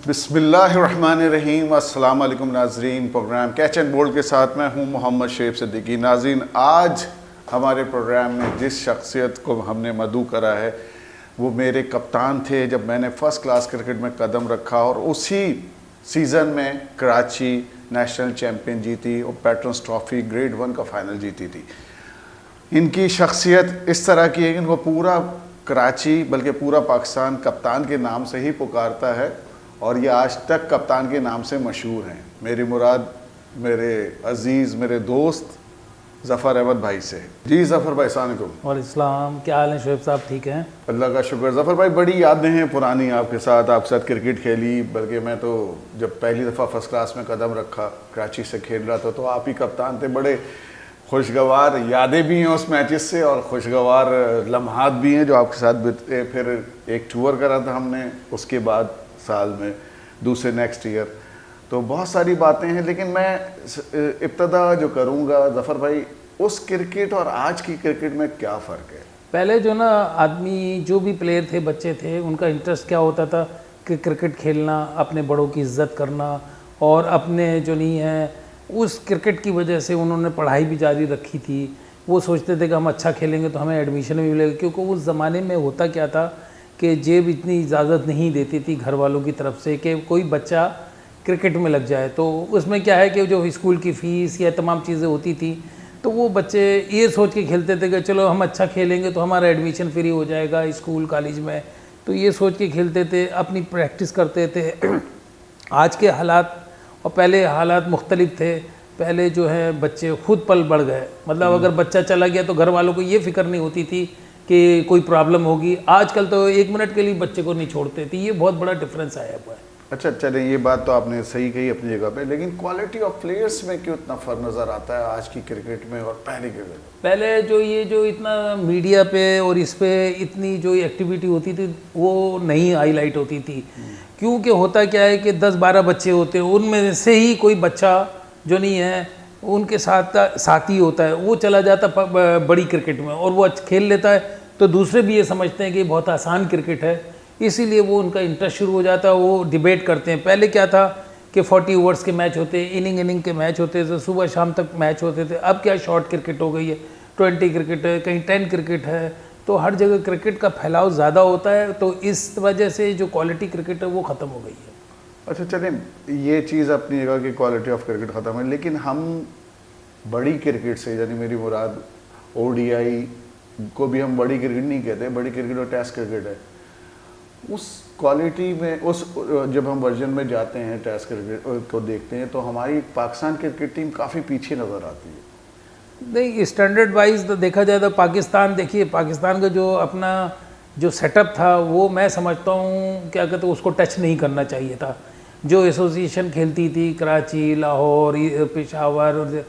बिस्मिल्लाहिर्रहमानिर्रहीम। अस्सलाम वालेकुम नाजरीन। प्रोग्राम कैच एंड बोल्ड के साथ मैं हूं मोहम्मद शेख सिद्दीकी। नाजरीन, आज हमारे प्रोग्राम में जिस शख्सियत को हमने मदऊ करा है वो मेरे कप्तान थे जब मैंने फ़र्स्ट क्लास क्रिकेट में कदम रखा, और उसी सीज़न में कराची नेशनल चैम्पियन जीती और पैट्रन्स ट्रॉफ़ी ग्रेड 1 का फ़ाइनल जीती थी। इनकी शख्सियत इस तरह की है कि इनको पूरा कराची बल्कि पूरा पाकिस्तान कप्तान के नाम से ही पुकारता है, और ये आज तक कप्तान के नाम से मशहूर हैं। मेरी मुराद मेरे अज़ीज़ मेरे दोस्त ज़फ़र अहमद भाई से। जी ज़फ़र भाई, अस्सलाम वालेकुम। वालेकुम, क्या हाल है शुएब साहब? ठीक हैं, अल्लाह का शुक्र। ज़फ़र भाई, बड़ी यादें हैं पुरानी आपके साथ क्रिकेट खेली, बल्कि मैं तो जब पहली दफ़ा फ़र्स्ट क्लास में कदम रखा कराची से खेल रहा था तो आप ही कप्तान थे। बड़े खुशगवार यादें भी हैं उस मैचेस से और खुशगवार लम्हात भी हैं जो आपके साथ बीते। फिर एक टूर करा था हमने उसके बाद साल में, दूसरे नेक्स्ट ईयर, तो बहुत सारी बातें हैं। लेकिन मैं इब्तदा जो करूँगा ज़फ़र भाई, उस क्रिकेट और आज की क्रिकेट में क्या फ़र्क है? पहले जो ना आदमी जो भी प्लेयर थे, बच्चे थे, उनका इंटरेस्ट क्या होता था कि क्रिकेट खेलना, अपने बड़ों की इज़्ज़त करना, और अपने जो नहीं है उस क्रिकेट की वजह से उन्होंने पढ़ाई भी जारी रखी थी। वो सोचते थे कि हम अच्छा खेलेंगे तो हमें एडमिशन भी मिलेगा, क्योंकि उस ज़माने में होता क्या था कि जेब इतनी इजाज़त नहीं देती थी घर वालों की तरफ से कि कोई बच्चा क्रिकेट में लग जाए। तो उसमें क्या है कि जो स्कूल की फ़ीस या तमाम चीज़ें होती थी, तो वो बच्चे ये सोच के खेलते थे कि चलो हम अच्छा खेलेंगे तो हमारा एडमिशन फ्री हो जाएगा स्कूल कॉलेज में, तो ये सोच के खेलते थे, अपनी प्रैक्टिस करते थे। आज के हालात और पहले हालात मुख्तलिफ थे। पहले जो है बच्चे खुद पल बढ़ गए, मतलब अगर बच्चा चला गया तो घर वालों को ये फिक्र नहीं होती थी कि कोई प्रॉब्लम होगी। आजकल तो 1 मिनट के लिए बच्चे को नहीं छोड़ते थे। ये बहुत बड़ा डिफरेंस आया हुआ है। अच्छा, चले, ये बात तो आपने सही कही अपनी जगह पे, लेकिन क्वालिटी ऑफ प्लेयर्स में क्यों इतना फ़र्क नज़र आता है आज की क्रिकेट में और पहले क्रिकेट में? पहले जो इतना मीडिया पे और इस पे इतनी जो एक्टिविटी होती थी वो नहीं हाईलाइट होती थी। क्योंकि होता क्या है कि 10-12 बच्चे होते हैं, उनमें से ही कोई बच्चा जो नहीं है उनके साथ साथी होता है, वो चला जाता बड़ी क्रिकेट में और वो खेल लेता है, तो दूसरे भी ये समझते हैं कि बहुत आसान क्रिकेट है, इसीलिए वो उनका इंटरेस्ट शुरू हो जाता है। वो डिबेट करते हैं। पहले क्या था कि 40 ओवर्स के मैच होते, इनिंग के मैच होते थे, सुबह शाम तक मैच होते थे। अब क्या शॉर्ट क्रिकेट हो गई है, 20 क्रिकेट है, कहीं 10 क्रिकेट है, तो हर जगह क्रिकेट का फैलाव ज़्यादा होता है, तो इस वजह से जो क्वालिटी क्रिकेट है वो ख़त्म हो गई है। अच्छा, चलें, ये चीज़ अपनी जगह की क्वालिटी ऑफ क्रिकेट ख़त्म है, लेकिन हम बड़ी क्रिकेट से, यानी मेरी मुराद ODI को भी हम बड़ी क्रिकेट नहीं कहते, बड़ी क्रिकेट और टेस्ट क्रिकेट है, उस क्वालिटी में उस जब हम वर्जन में जाते हैं टेस्ट क्रिकेट को देखते हैं तो हमारी पाकिस्तान क्रिकेट टीम काफ़ी पीछे नज़र आती है। नहीं, स्टैंडर्ड वाइज तो देखा जाए तो पाकिस्तान, देखिए पाकिस्तान का जो अपना जो सेटअप था वो मैं समझता हूँ क्या कहते हैं उसको टच नहीं करना चाहिए था। जो एसोसिएशन खेलती थी कराची, लाहौर, पेशावर,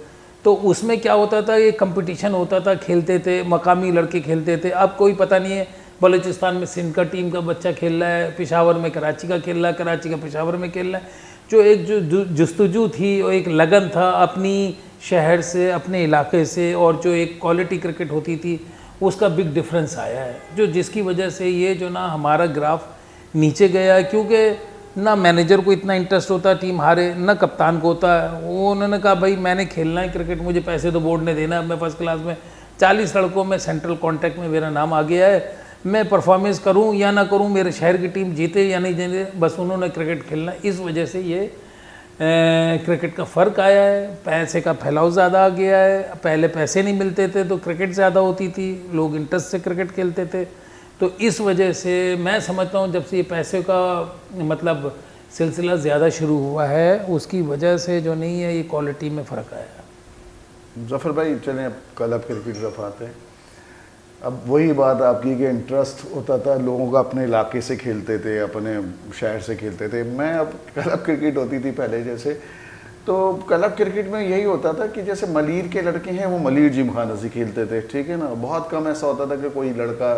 तो उसमें क्या होता था, ये कंपटीशन होता था, खेलते थे, मकामी लड़के खेलते थे। अब कोई पता नहीं है, बलूचिस्तान में सिंध का टीम का बच्चा खेल रहा है, पेशावर में कराची का खेल रहा है, कराची का पेशावर में खेल रहा है। जो एक जो जस्तजू थी और एक लगन था अपनी शहर से, अपने इलाके से, और जो एक क्वालिटी क्रिकेट होती थी उसका बिग डिफरेंस आया है, जो जिसकी वजह से ये जो ना हमारा ग्राफ नीचे गया है। क्योंकि ना मैनेजर को इतना इंटरेस्ट होता है टीम हारे, ना कप्तान को होता है। वो उन्होंने कहा भाई मैंने खेलना है क्रिकेट, मुझे पैसे तो बोर्ड ने देना है। मैं फर्स्ट क्लास में 40 लड़कों में सेंट्रल कॉन्टैक्ट में मेरा नाम आ गया है, मैं परफॉर्मेंस करूं या ना करूं, मेरे शहर की टीम जीते या नहीं जीते, बस उन्होंने क्रिकेट खेलना। इस वजह से ये क्रिकेट का फ़र्क आया है, पैसे का फैलाव ज़्यादा आ गया है। पहले पैसे नहीं मिलते थे तो क्रिकेट ज़्यादा होती थी, लोग इंटरेस्ट से क्रिकेट खेलते थे। तो इस वजह से मैं समझता हूँ जब से ये पैसे का मतलब सिलसिला ज़्यादा शुरू हुआ है, उसकी वजह से जो नहीं है ये क्वालिटी में फ़र्क आया है। ज़फ़र भाई, चलें अब क्लब क्रिकेट तरफ आते हैं। अब वही बात आपकी कि इंटरेस्ट होता था लोगों का, अपने इलाके से खेलते थे, अपने शहर से खेलते थे। मैं अब क्लब क्रिकेट होती थी पहले जैसे, तो क्लब क्रिकेट में यही होता था कि जैसे मलीर के लड़के हैं वो मलीर जिमखाना से खेलते थे, ठीक है ना। बहुत कम ऐसा होता था कि कोई लड़का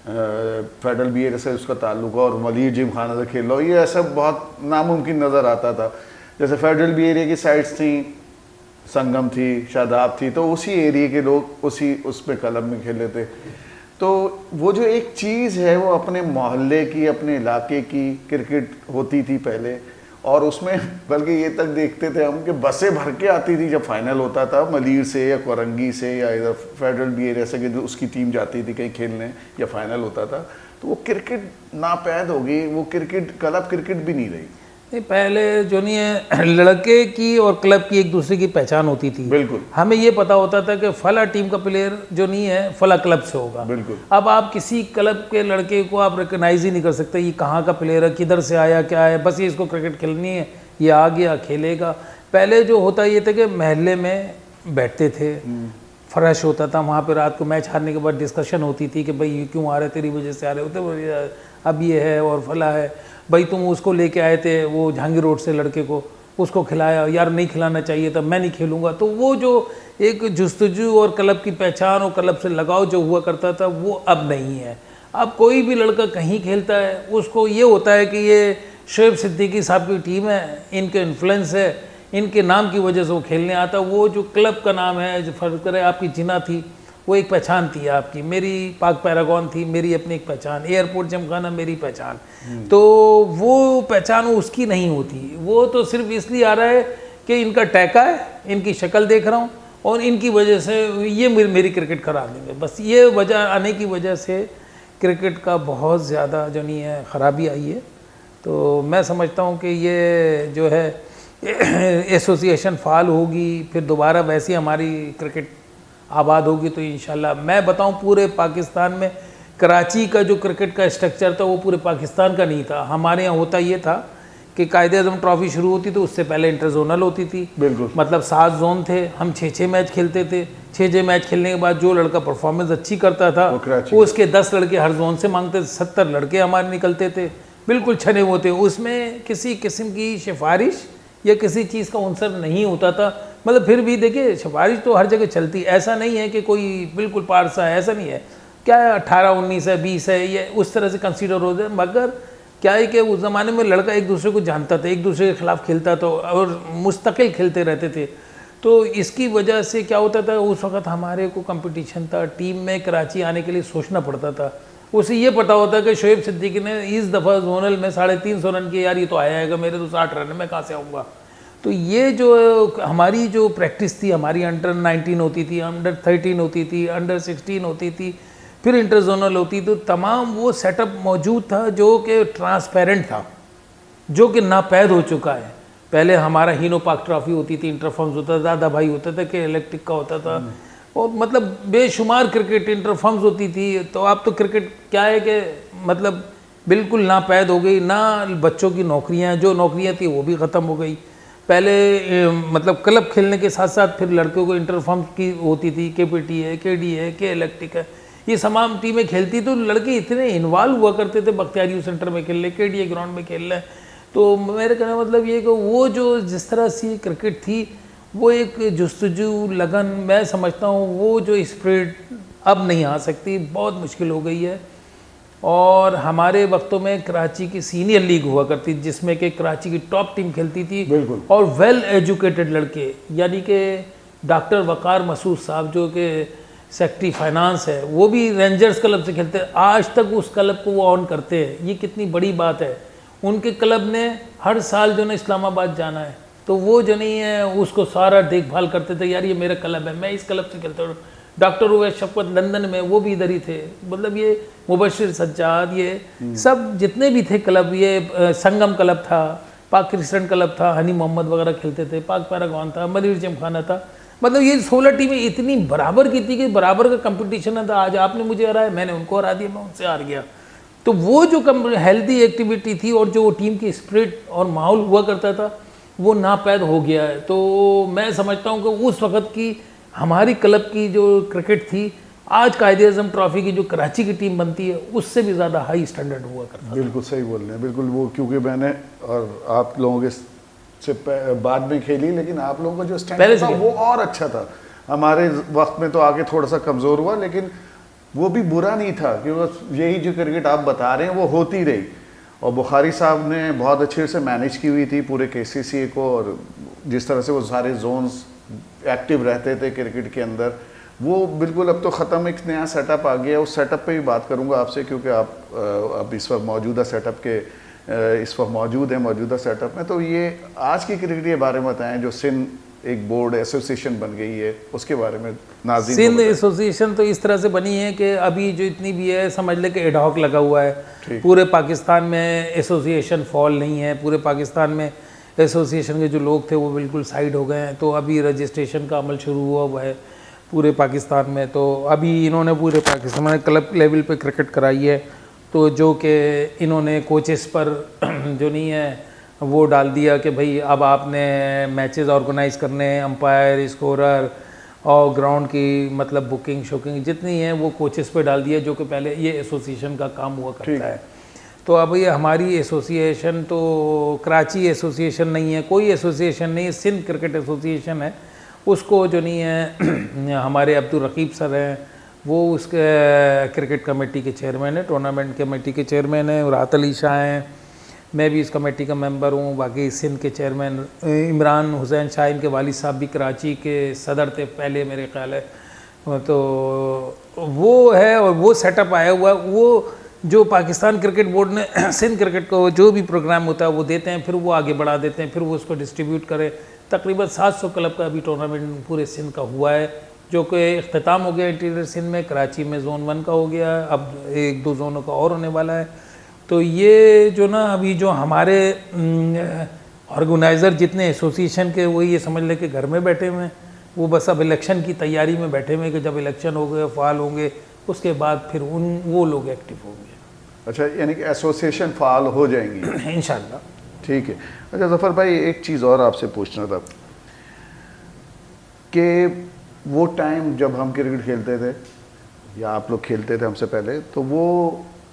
फेडरल BA से उसका ताल्लुक और मलीर जिमखाना से खेल लो, ये ऐसा बहुत नामुमकिन नज़र आता था। जैसे फेडरल BA एरिया की साइड्स थी, संगम थी, शादाब थी, तो उसी एरिया के लोग उसी उसमें क्लब में खेले थे। तो वो जो एक चीज़ है वो अपने मोहल्ले की, अपने इलाके की क्रिकेट होती थी पहले, और उसमें बल्कि ये तक देखते थे हम कि बसें भर के आती थी जब फाइनल होता था, मलीर से या कोरंगी से या इधर फेडरल बी एरिया से, कि उसकी टीम जाती थी कहीं खेलने या फाइनल होता था, तो वो क्रिकेट नापैद हो गई, वो क्रिकेट क्लब क्रिकेट भी नहीं रही। नहीं, पहले जो नहीं है लड़के की और क्लब की एक दूसरे की पहचान होती थी। बिल्कुल। हमें ये पता होता था कि फला टीम का प्लेयर जो नहीं है फला क्लब से होगा। बिल्कुल। अब आप किसी क्लब के लड़के को आप रिकग्नाइज ही नहीं कर सकते, ये कहाँ का प्लेयर है, किधर से आया, क्या है, बस ये इसको क्रिकेट खेलनी है, ये आ गया खेलेगा। पहले जो होता ये था कि महल्ले में बैठते थे, फ्रेश होता था, वहाँ पे रात को मैच हारने के बाद डिस्कशन होती थी कि भाई ये क्यों आ रहे, तेरी वजह से आ रहे होते, अब ये है और फला है, भाई तुम उसको लेके आए थे वो जहांगीर रोड से लड़के को, उसको खिलाया, यार नहीं खिलाना चाहिए था, मैं नहीं खेलूंगा। तो वो जो एक जुस्तजू और क्लब की पहचान और क्लब से लगाव जो हुआ करता था वो अब नहीं है। अब कोई भी लड़का कहीं खेलता है, उसको ये होता है कि ये शोएब सिद्दीकी साहब की टीम है, इनके इन्फ्लुएंस है, इनके नाम की वजह से वो खेलने आता। वो जो क्लब का नाम है, जो फर्ज करे आपकी जिना थी, वो एक पहचान थी आपकी, मेरी पाक पैरागॉन थी, मेरी अपनी एक पहचान, एयरपोर्ट जमखाना मेरी पहचान। तो वो पहचान उसकी नहीं होती, वो तो सिर्फ इसलिए आ रहा है कि इनका टैका है, इनकी शक्ल देख रहा हूँ और इनकी वजह से ये मेरी क्रिकेट करा देंगे, बस ये वजह आने की वजह से क्रिकेट का बहुत ज़्यादा जो नहीं है ख़राबी आई है। तो मैं समझता हूँ कि ये जो है एसोसिएशन फाल होगी, फिर दोबारा वैसी हमारी क्रिकेट आबाद होगी तो इंशाल्लाह। मैं बताऊं पूरे पाकिस्तान में कराची का जो क्रिकेट का स्ट्रक्चर था वो पूरे पाकिस्तान का नहीं था। हमारे यहाँ होता ये था कि कायदे-ए-आज़म ट्रॉफी शुरू होती तो उससे पहले इंटर जोनल होती थी। बिल्कुल। मतलब 7 जोन थे, हम 6-6 मैच खेलते थे। 6-6 मैच खेलने के बाद जो लड़का परफॉर्मेंस अच्छी करता था वो उसके 10 लड़के हर जोन से मांगते थे, 70 लड़के हमारे निकलते थे, बिल्कुल छने होते। उसमें किसी किस्म की सिफारिश या किसी चीज़ का उनसर नहीं होता था। मतलब फिर भी देखिए सिफारिश तो हर जगह चलती, ऐसा नहीं है कि कोई बिल्कुल पारसा है, ऐसा नहीं है। क्या है 18-19 है, 20 है, ये उस तरह से कंसीडर हो जाए। मगर क्या है कि उस ज़माने में लड़का एक दूसरे को जानता था, एक दूसरे के खिलाफ खेलता था और मुस्तकिल खेलते रहते थे। तो इसकी वजह से क्या होता था, उस वक्त हमारे को कंपटीशन था, टीम में कराची आने के लिए सोचना पड़ता था। उसे ये पता होता कि शोएब सिद्दीकी ने इस दफ़ा जोनल में 350 रन किए, यार ये तो आया है, मेरे तो 60 रन है, मैं कहाँ से आऊँगा। तो ये जो हमारी जो प्रैक्टिस थी, हमारी अंडर 19 होती थी, अंडर 13 होती थी, अंडर 16 होती थी, फिर इंटर जोनल होती, तो तमाम वो सेटअप मौजूद था जो कि ट्रांसपेरेंट था, जो कि नापैद हो चुका है। पहले हमारा हीनो पाक ट्रॉफी होती थी, इंटरफॉर्म्स होता था, दादा भाई होता था, कि इलेक्ट्रिक का होता था, और मतलब बेशुमार क्रिकेट इंटरफॉर्म्स होती थी। तो अब तो क्रिकेट क्या है कि मतलब बिल्कुल नापैद हो गई। ना बच्चों की नौकरियां, जो नौकरियां थी वो भी ख़त्म हो गई। पहले मतलब क्लब खेलने के साथ साथ फिर लड़कों को इंटरफॉर्म की होती थी, केपीटी है, केडी है, के इलेक्ट्रिक है, ये तमाम टीमें खेलती, तो लड़के इतने इन्वॉल्व हुआ करते थे, बख्तियारी सेंटर में खेल रहे, केडी ग्राउंड में खेल रहे। तो मेरे कहने मतलब ये कि वो जो जिस तरह से क्रिकेट थी वो एक जुस्तजू लगन, मैं समझता हूँ वो जो स्पिरिट अब नहीं आ सकती, बहुत मुश्किल हो गई है। और हमारे वक्तों में कराची की सीनियर लीग हुआ करती जिसमें कि कराची की टॉप टीम खेलती थी, और वेल एजुकेटेड लड़के, यानी कि डॉक्टर वकार मसूद साहब जो कि सेक्रेटरी फाइनेंस है, वो भी रेंजर्स क्लब से खेलते हैं, आज तक उस क्लब को वो ऑन करते हैं। ये कितनी बड़ी बात है। उनके क्लब ने हर साल जो ना इस्लामाबाद जाना है, तो वो जो नहीं है उसको सारा देखभाल करते थे, यार ये मेरा क्लब है, मैं इस क्लब से खेलता हूँ। डॉक्टर उवैस शफकत लंदन में, वो भी इधर ही थे। मतलब ये मुबशिर सज्जाद, ये सब जितने भी थे क्लब, ये संगम क्लब था, पाक क्रिस्टन क्लब था, हनी मोहम्मद वगैरह खेलते थे, पाक पैरागॉन था, मलीर जिमखाना था। मतलब ये 16 टीमें इतनी बराबर की थी कि बराबर का कंपटीशन था। आज आपने मुझे हराया, मैंने उनको हरा दिया, मैं उनसे हार गया। तो वो जो हेल्दी एक्टिविटी थी और जो टीम की स्पिरिट और माहौल हुआ करता था वो नापैद हो गया है। तो मैं समझता हूँ कि उस वक़्त की हमारी क्लब की जो क्रिकेट थी, आज कायदे-ए-आज़म ट्रॉफी की जो कराची की टीम बनती है उससे भी ज़्यादा हाई स्टैंडर्ड हुआ करता है। बिल्कुल सही बोल रहे हैं, बिल्कुल। वो क्योंकि मैंने और आप लोगों के से बाद में खेली, लेकिन आप लोगों का जो स्टैंडर्ड था वो और अच्छा था। हमारे वक्त में तो आगे थोड़ा सा कमज़ोर हुआ, लेकिन वो भी बुरा नहीं था, क्योंकि यही जो क्रिकेट आप बता रहे हैं वो होती रही। और बुखारी साहब ने बहुत अच्छे से मैनेज की हुई थी पूरे KCCA को, और जिस तरह से वो सारे जोन्स एक्टिव रहते थे क्रिकेट के अंदर, वो बिल्कुल अब तो ख़त्म, एक नया सेटअप आ गया है। उस सेटअप पे भी बात करूंगा आपसे, क्योंकि आप अब इस वक्त मौजूदा सेटअप के इस वक्त मौजूद हैं मौजूदा सेटअप में। तो ये आज की क्रिकेट के बारे में बताएं, जो सिंध एक बोर्ड एसोसिएशन बन गई है, उसके बारे में नाज़रीन को सिंध बताएं। एसोसिएशन तो इस तरह से बनी है कि अभी जो इतनी भी है समझ ले कि एडहॉक लगा हुआ है। पूरे पाकिस्तान में एसोसिएशन फॉल नहीं है। पूरे पाकिस्तान में एसोसिएशन के जो लोग थे वो बिल्कुल साइड हो गए हैं। तो अभी रजिस्ट्रेशन का अमल शुरू हुआ है पूरे पाकिस्तान में। तो अभी इन्होंने पूरे पाकिस्तान में क्लब लेवल पे क्रिकेट कराई है। तो जो कि इन्होंने कोचेस पर जो नहीं है वो डाल दिया कि भाई अब आपने मैचेस ऑर्गेनाइज करने, अंपायर, स्कोरर और ग्राउंड की मतलब बुकिंग शोकिंग जितनी है वो कोचेस पे डाल दिया, जो कि पहले ये एसोसिएशन का काम हुआ करता है। तो अब ये हमारी एसोसिएशन तो कराची एसोसिएशन नहीं है, कोई एसोसिएशन नहीं है, सिंध क्रिकेट एसोसिएशन है। उसको जो नहीं है हमारे अब्दुल रकीब सर हैं, वो उसके क्रिकेट कमेटी के चेयरमैन है, टूर्नामेंट कमेटी के चेयरमैन है। राहत अली शाह हैं, मैं भी इस कमेटी का मेंबर हूँ। बाकी सिंध के चेयरमैन इमरान हुसैन शाह, इनके वालिद साहब भी कराची के सदर थे पहले मेरे ख्याल है। तो वो है और वो सेटअप आया हुआ। वो जो पाकिस्तान क्रिकेट बोर्ड ने सिंध क्रिकेट को जो भी प्रोग्राम होता है वो देते हैं, फिर वो आगे बढ़ा देते हैं, फिर वो उसको डिस्ट्रीब्यूट करें। तकरीबन 700 क्लब का अभी टूर्नामेंट पूरे सिंध का हुआ है, जो कि इख्तिताम हो गया इंटीरियर सिंध में। कराची में जोन 1 का हो गया, अब 1-2 जोनों का और होने वाला है। तो ये जो ना अभी जो हमारे ऑर्गेनाइज़र जितने एसोसिएशन के, वो ये समझ ले कि घर में बैठे हुए हैं। वो बस अब इलेक्शन की तैयारी में बैठे हुए हैं कि जब इलेक्शन हो गए फ़ाल होंगे उसके बाद फिर वो लोग एक्टिव होंगे। अच्छा, यानी कि एसोसिएशन फाल हो जाएंगी इंशाल्लाह। ठीक है। अच्छा ज़फ़र भाई, एक चीज़ और आपसे पूछना था कि वो टाइम जब हम क्रिकेट खेलते थे या आप लोग खेलते थे हमसे पहले, तो वो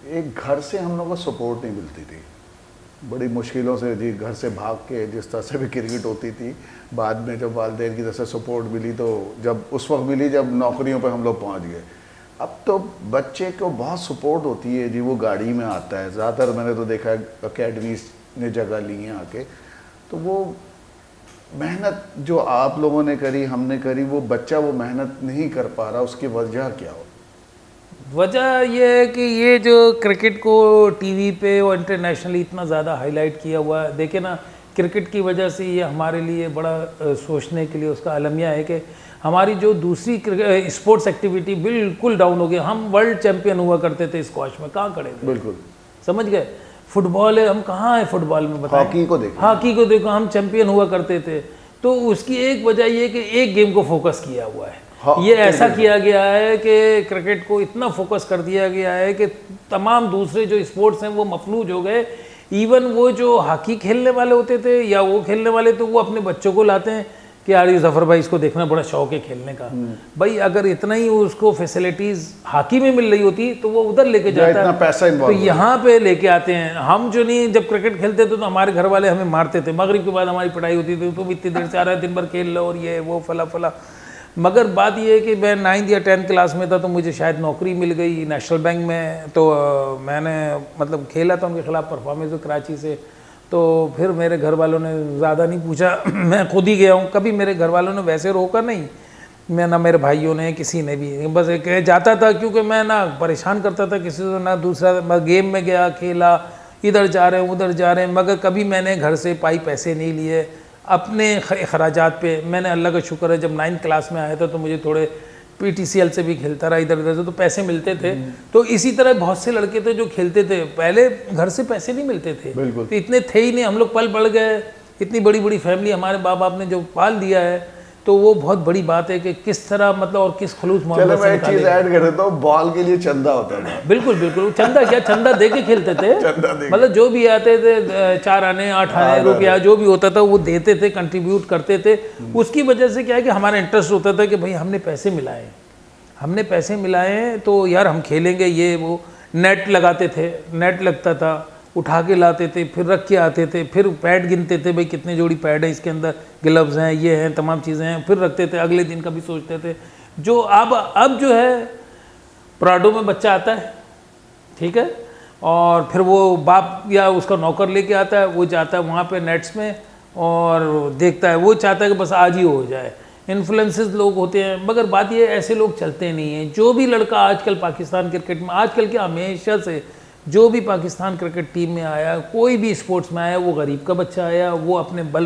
एक घर से हम लोग को सपोर्ट नहीं मिलती थी। बड़ी मुश्किलों से जी घर से भाग के जिस तरह से भी क्रिकेट होती थी। बाद में जब वालिदैन की तरफ से सपोर्ट मिली, तो जब उस वक्त मिली जब नौकरियों पे हम लोग पहुंच गए। अब तो बच्चे को बहुत सपोर्ट होती है जी, वो गाड़ी में आता है। ज़्यादातर मैंने तो देखा है अकेडमीज ने जगह ली है आके। तो वो मेहनत जो आप लोगों ने करी, हमने करी, वो बच्चा वो मेहनत नहीं कर पा रहा, उसकी वजह क्या हो? वजह यह है कि ये जो क्रिकेट को टीवी पे और इंटरनेशनली इतना ज़्यादा हाईलाइट किया हुआ है, देखे ना, क्रिकेट की वजह से ये हमारे लिए बड़ा सोचने के लिए उसका अलमिया है कि हमारी जो दूसरी स्पोर्ट्स एक्टिविटी बिल्कुल डाउन हो गई। हम वर्ल्ड चैंपियन हुआ करते थे स्क्वॉश में, कहाँ खड़े थे? बिल्कुल, समझ गए। फुटबॉल है, हम कहाँ हैं फुटबॉल में? बताएं। हॉकी को देखो, हम चैंपियन हुआ करते थे। तो उसकी एक वजह ये कि एक गेम को फोकस किया हुआ है। ये ऐसा किया गया है कि क्रिकेट को इतना फोकस कर दिया गया है कि तमाम दूसरे जो स्पोर्ट्स हैं वो मफलूज हो गए। इवन वो जो हॉकी खेलने वाले होते थे या वो खेलने वाले, तो वो अपने बच्चों को लाते हैं कि यार ये ज़फ़र भाई इसको देखना बड़ा शौक है खेलने का। भाई अगर इतना ही उसको फैसिलिटीज़ हॉकी में मिल रही होती तो वो उधर लेके जाता है, पैसा तो यहाँ पे लेके आते हैं। हम जो नहीं, जब क्रिकेट खेलते थे तो हमारे घर वाले हमें मारते थे। मगरिब के बाद हमारी पढ़ाई होती थी, तुम इतनी देर से आ रहा है, दिन भर खेल लो और ये वो फला फला। मगर बात ये है कि मैं 9th या 10th क्लास में था तो मुझे शायद नौकरी मिल गई नेशनल बैंक में। तो मैंने मतलब खेला था उनके खिलाफ परफॉर्मेंस कराची से। तो फिर मेरे घर वालों ने ज़्यादा नहीं पूछा, मैं खुद ही गया हूँ। कभी मेरे घर वालों ने वैसे रोका नहीं, मैं ना मेरे भाइयों ने, किसी ने भी। बस एक जाता था क्योंकि मैं ना परेशान करता था किसी को, ना दूसरा गेम में गया खेला, इधर जा रहे हैं उधर जा रहे हैं। मगर कभी मैंने घर से पैसे नहीं लिए अपने खराजात पे। मैंने अल्लाह का शुक्र है जब 9th क्लास में आया था तो मुझे थोड़े PTCL से भी खेलता रहा इधर उधर से, तो पैसे मिलते थे। तो इसी तरह बहुत से लड़के थे जो खेलते थे, पहले घर से पैसे नहीं मिलते थे, तो इतने थे ही नहीं। हम लोग पल बढ़ गए, इतनी बड़ी बड़ी फैमिली हमारे बाप बाप ने जो पाल दिया है, तो वो बहुत बड़ी बात है कि किस तरह मतलब और किस खलूस चलो मैं एक चीज ऐड कर देता हूँ, बॉल के लिए चंदा होता था। बिल्कुल बिल्कुल, चंदा क्या, चंदा दे के खेलते थे। मतलब जो भी आते थे 4 आने 8 आने रुपया जो भी होता था वो देते थे, कंट्रीब्यूट करते थे। उसकी वजह से क्या है कि हमारा इंटरेस्ट होता था कि भाई हमने पैसे मिलाए हैं तो यार हम खेलेंगे। ये वो नेट लगाते थे, नेट लगता था, उठा के लाते थे, फिर रख के आते थे, फिर पैड गिनते थे, भाई कितने जोड़ी पैड है इसके अंदर, ग्लव्स हैं, ये हैं, तमाम चीज़ें हैं, फिर रखते थे। अगले दिन का भी सोचते थे। जो अब जो है प्राडो में बच्चा आता है, ठीक है, और फिर वो बाप या उसका नौकर लेके आता है, वो जाता है वहाँ पे नेट्स में और देखता है, वो चाहता है कि बस आज ही हो जाए। इन्फ्लुएंसेस लोग होते हैं, मगर बात ये ऐसे लोग चलते नहीं हैं। जो भी लड़का आजकल पाकिस्तान क्रिकेट में, आजकल के हमेशा से जो भी पाकिस्तान क्रिकेट टीम में आया, कोई भी स्पोर्ट्स में आया, वो गरीब का बच्चा आया, वो अपने बल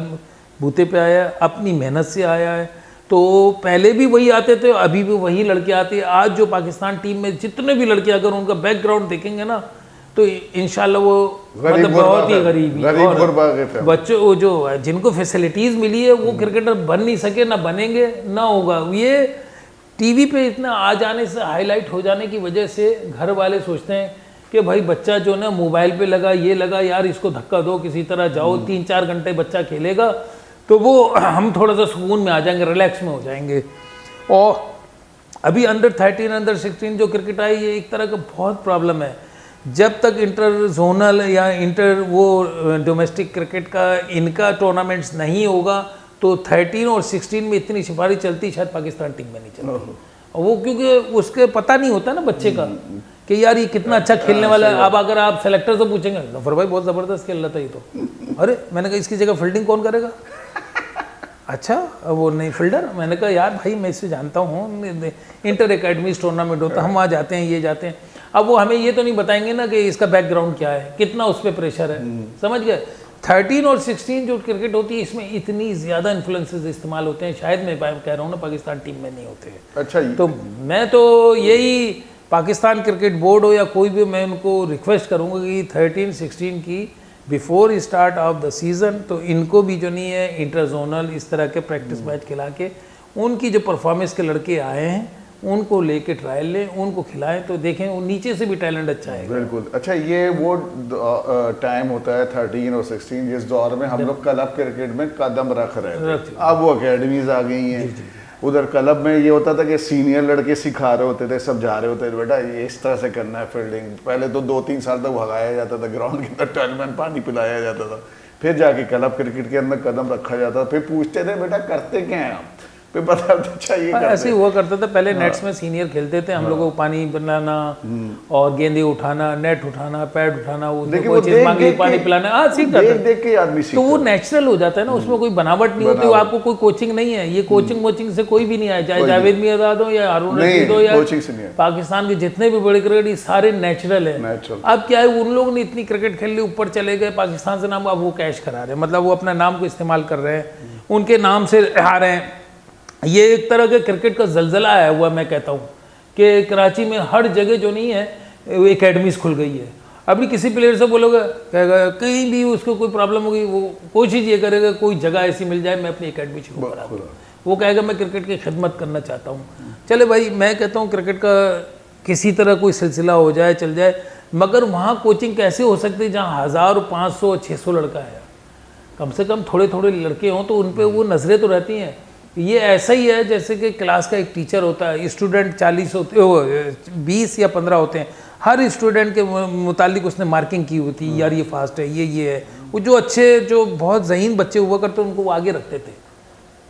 बूते पे आया, अपनी मेहनत से आया है। तो पहले भी वही आते थे, अभी भी वही लड़के आते हैं। आज जो पाकिस्तान टीम में जितने भी लड़के, अगर उनका बैकग्राउंड देखेंगे ना, तो इंशाल्लाह वो मतलब बहुत ही गरीबी और बच्चों वो जो जिनको फैसिलिटीज़ मिली है वो क्रिकेटर बन नहीं सके, ना बनेंगे, ना होगा। ये टीवी पे इतना आ जाने से, हाईलाइट हो जाने की वजह से घर वाले सोचते हैं कि भाई बच्चा जो ना मोबाइल पे लगा, ये लगा, यार इसको धक्का दो, किसी तरह जाओ, 3-4 घंटे बच्चा खेलेगा तो वो हम थोड़ा सा सुकून में आ जाएंगे, रिलैक्स में हो जाएंगे। और अभी अंडर 13, अंडर 16 जो क्रिकेट आई, ये एक तरह का बहुत प्रॉब्लम है। जब तक इंटर जोनल या इंटर वो डोमेस्टिक क्रिकेट का इनका टूर्नामेंट्स नहीं होगा तो 13 और 16 में इतनी सिफारिश चलती शायद पाकिस्तान टीम में नहीं चलती। और वो क्योंकि उसके पता नहीं होता ना बच्चे का कि यार ये कितना अच्छा खेलने वाला है। अब अगर आप सेलेक्टर से पूछेंगे, जफर भाई बहुत ज़बरदस्त खेल रहा था ये तो, अरे मैंने कहा इसकी जगह फील्डिंग कौन करेगा? अच्छा वो नहीं फील्डर। मैंने कहा यार भाई मैं इससे जानता हूँ, इंटर एकेडमीज टूर्नामेंट होता है, हम वहाँ जाते हैं, ये जाते हैं। अब वो हमें ये तो नहीं बताएंगे ना कि इसका बैकग्राउंड क्या है, कितना उस पर प्रेशर है, समझ गए। 13 और 16 जो क्रिकेट होती है इसमें इतनी ज़्यादा इन्फ्लुएंसेस इस्तेमाल होते हैं, शायद मैं कह रहा हूँ ना पाकिस्तान टीम में नहीं होते हैं। अच्छा, तो मैं तो यही पाकिस्तान क्रिकेट बोर्ड हो या कोई भी, मैं उनको रिक्वेस्ट करूँगा कि 13-16 की before start of the season तो इनको भी जो नहीं है इंटर जोनल इस तरह के प्रैक्टिस मैच खिला के उनकी जो परफॉर्मेंस के लड़के आए हैं उनको लेके ट्रायल लें, उनको खिलाएं, तो देखें वो नीचे से भी टैलेंट अच्छा है। बिल्कुल। अच्छा, ये वो टाइम होता है 13 और 16 जिस दौर में हम लोग क्लब क्रिकेट में कदम रख रहे थे। अब वो अकेडमीज आ गई हैं। उधर क्लब में ये होता था कि सीनियर लड़के सिखा रहे होते थे, सब जा रहे होते थे, बेटा ये इस तरह से करना है फील्डिंग। पहले तो 2-3 साल तक भगाया जाता था ग्राउंड के अंदर, टॉयलेट पानी पिलाया जाता था, फिर जाके क्लब क्रिकेट के अंदर कदम रखा जाता था, फिर पूछते थे बेटा करते क्या हैं आप, फिर पता चाहिए। ऐसे ही हुआ करता था पहले। नेट्स में सीनियर खेलते थे, हम लोगों को पानी बनाना और गेंदे उठाना, नेट उठाना, पैड उठाना, वो कोई चीज मांगी पानी पिलाना, सीखता था। देख के आदमी सीखता, तो वो नेचुरल हो जाता है ना, उसमें कोई बनावट नहीं होती। आपको कोई कोचिंग नहीं है, ये कोचिंग से कोई भी नहीं आया, चाहे जावेद मियादाद हो या हारून रशीद हो या पाकिस्तान के जितने भी बड़े क्रिकेट, ये सारे नेचुरल है। अब क्या है, उन लोगों ने इतनी क्रिकेट खेल ली, ऊपर चले गए पाकिस्तान से नाम, अब वो कैश करा रहे हैं, मतलब वो अपना नाम को इस्तेमाल कर रहे हैं, उनके नाम से आ रहे हैं। ये एक तरह के क्रिकेट का जलजला आया हुआ, मैं कहता हूँ कि कराची में हर जगह जो नहीं है एकेडमीज खुल गई है। अभी किसी प्लेयर से बोलोगे कहेगा, कहीं भी उसको कोई प्रॉब्लम होगी, वो कोशिश ये करेगा कोई जगह ऐसी मिल जाए मैं अपनी एकेडमी शुरू करा दूँ। वो कहेगा मैं क्रिकेट की खिदमत करना चाहता हूँ। चले भाई, मैं कहता हूँ क्रिकेट का किसी तरह कोई सिलसिला हो जाए, चल जाए, मगर वहाँ कोचिंग कैसे हो सकती है जहाँ 1500-600 लड़का है। कम से कम थोड़े थोड़े लड़के हों तो उन पर वो नज़रें तो रहती हैं। ये ऐसा ही है जैसे कि क्लास का एक टीचर होता है, स्टूडेंट 40 होते, 20 या 15 होते हैं, हर स्टूडेंट के मुतालिक उसने मार्किंग की होती है, यार ये फास्ट है, ये है। वो जो अच्छे, जो बहुत ज़हीन बच्चे हुआ करते उनको वो आगे रखते थे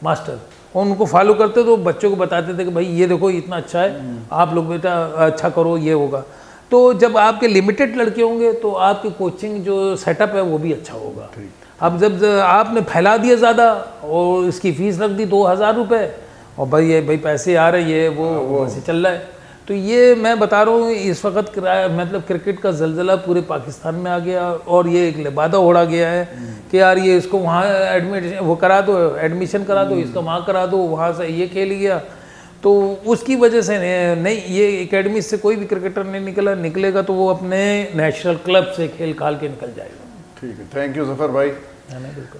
मास्टर, और उनको फॉलो करते तो बच्चों को बताते थे कि भाई ये देखो इतना अच्छा है, आप लोग बेटा अच्छा करो, ये होगा। तो जब आपके लिमिटेड लड़के होंगे तो आपकी कोचिंग जो सेटअप है वो भी अच्छा होगा। अब जब आपने फैला दिया ज़्यादा और इसकी फ़ीस रख दी 2000 रुपये, और भाई पैसे आ रहे हैं, वो वैसे चल रहा है। तो ये मैं बता रहा हूँ, इस वक्त मतलब क्रिकेट का जलजला पूरे पाकिस्तान में आ गया, और ये एक लिबादा ओढ़ा गया है कि यार ये इसको वहाँ एडमिशन करा दो, इसका वहाँ करा दो, वहाँ से ये खेल गया। तो उसकी वजह से नहीं, ये एकेडमी से कोई भी क्रिकेटर नहीं निकलेगा तो वो अपने नेशनल क्लब से खेल खाल के निकल जाएगा। ठीक है, थैंक यू ज़फ़र भाई।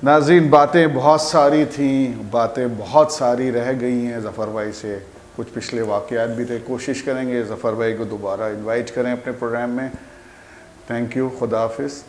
नाज़रीन, बातें बहुत सारी थीं, बातें बहुत सारी रह गई हैं ज़फ़र भाई से, कुछ पिछले वाक़यात भी थे। कोशिश करेंगे ज़फ़र भाई को दोबारा इनवाइट करें अपने प्रोग्राम में। थैंक यू, खुदा हाफ़िज़।